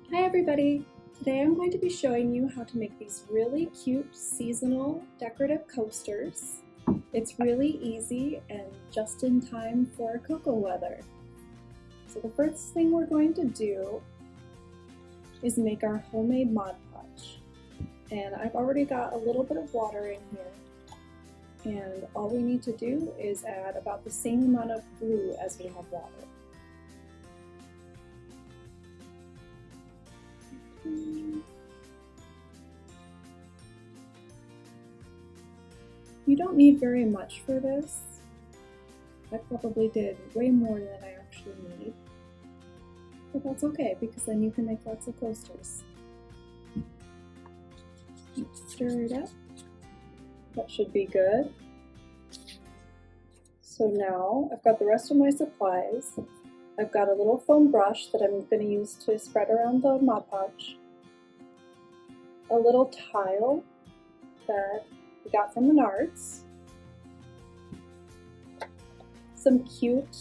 Hi everybody! Today I'm going to be showing you how to make these really cute seasonal decorative coasters. It's really easy and just in time for cocoa weather. So the first thing we're going to do is make our homemade Mod Podge. And I've already got a little bit of water in here. And all we need to do is add about the same amount of glue as we have water. You don't need very much for this. I probably did way more than I actually need. But that's okay, because then you can make lots of coasters. Stir it up. That should be good. So now I've got the rest of my supplies. I've got a little foam brush that I'm going to use to spread around the Mod Podge. A little tile that we got from Menards. Some cute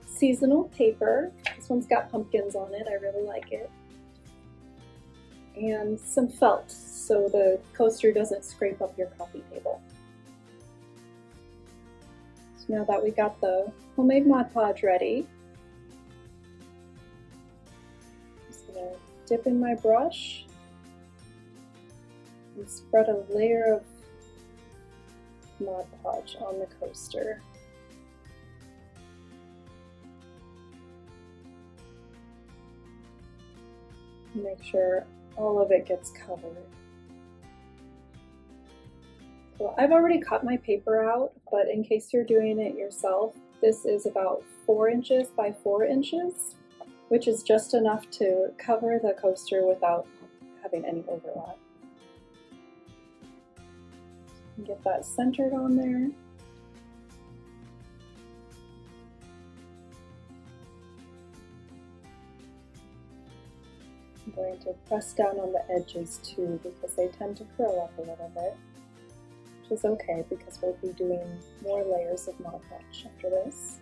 seasonal paper. This one's got pumpkins on it, I really like it. And some felt so the coaster doesn't scrape up your coffee table. So now that we got the homemade Mod Podge ready, I'm just gonna dip in my brush and spread a layer of Mod Podge on the coaster. Make sure all of it gets covered. So I've already cut my paper out, but in case you're doing it yourself, this is about 4 inches by 4 inches, which is just enough to cover the coaster without having any overlap. Get that centered on there. I'm going to press down on the edges too, because they tend to curl up a little bit, which is okay because we'll be doing more layers of Mod Podge after this.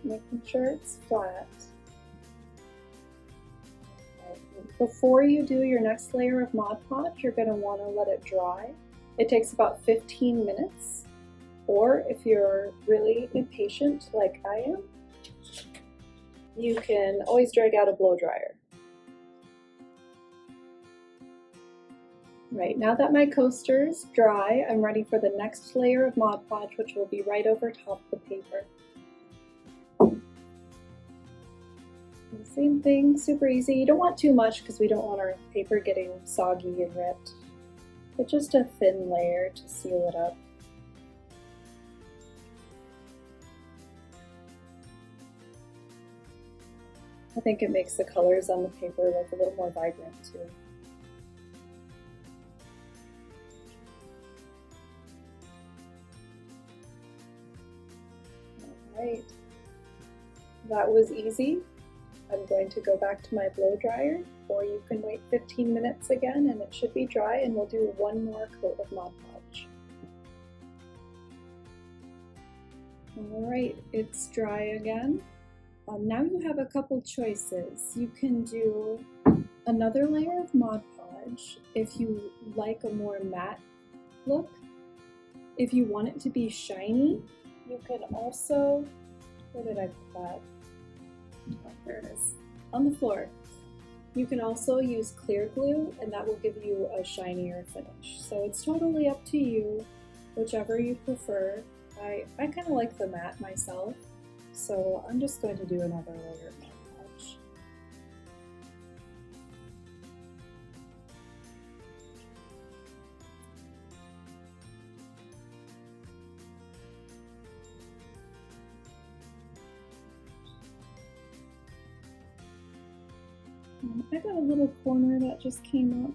Making sure it's flat. Before you do your next layer of Mod Podge, you're going to want to let it dry. It takes about 15 minutes. Or if you're really impatient like I am, you can always drag out a blow dryer. Right, now that my coaster's dry, I'm ready for the next layer of Mod Podge, which will be right over top the paper. And same thing, super easy. You don't want too much because we don't want our paper getting soggy and ripped, but just a thin layer to seal it up. I think it makes the colors on the paper look a little more vibrant too. Alright, that was easy. I'm going to go back to my blow dryer, or you can wait 15 minutes again and it should be dry, and we'll do one more coat of Mod Podge. Alright, it's dry again. Now you have a couple choices. You can do another layer of Mod Podge if you like a more matte look. If you want it to be shiny, you can also, where did I put that? Oh, there it is, on the floor. You can also use clear glue and that will give you a shinier finish. So it's totally up to you, whichever you prefer. I kind of like the matte myself. So I'm just going to do another layer of Mod Podge. I got a little corner that just came up,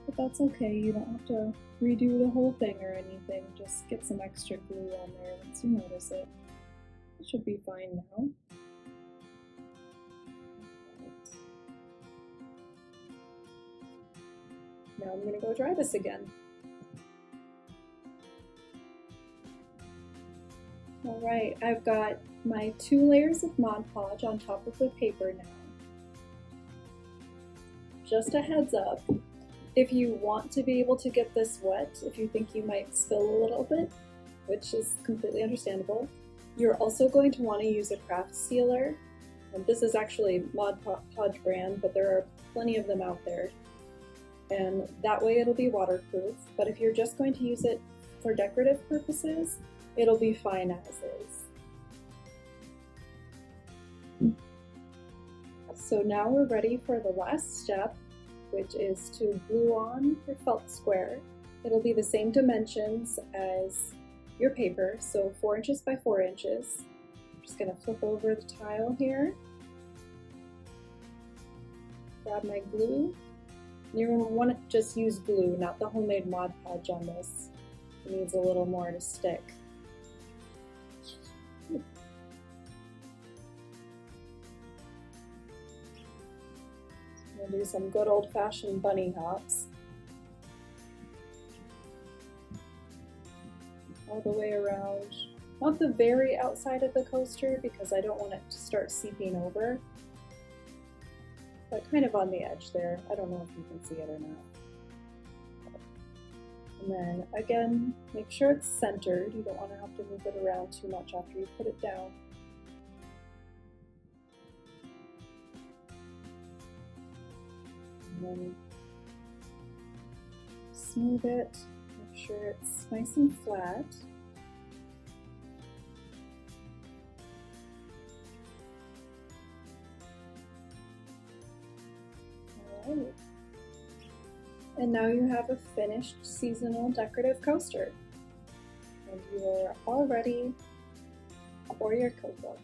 but that's okay. You don't have to redo the whole thing or anything. Just get some extra glue on there once you notice it. It should be fine now. Now I'm going to go dry this again. All right, I've got my 2 layers of Mod Podge on top of the paper now. Just a heads up, if you want to be able to get this wet, if you think you might spill a little bit, which is completely understandable, you're also going to want to use a craft sealer. And this is actually Mod Podge brand, but there are plenty of them out there. And that way it'll be waterproof, but if you're just going to use it for decorative purposes, it'll be fine as is. So now we're ready for the last step, which is to glue on your felt square. It'll be the same dimensions as your paper, so 4 inches by 4 inches. I'm just gonna flip over the tile here, grab my glue. You're gonna wanna just use glue, not the homemade Mod Podge on this. It needs a little more to stick. I'm gonna do some good old-fashioned bunny hops. All the way around, not the very outside of the coaster because I don't want it to start seeping over, but kind of on the edge there. I don't know if you can see it or not. And then again, make sure it's centered. You don't want to have to move it around too much after you put it down. And then smooth it, make sure it's nice and flat. All right. And now you have a finished seasonal decorative coaster. And you are all ready for your cocoa.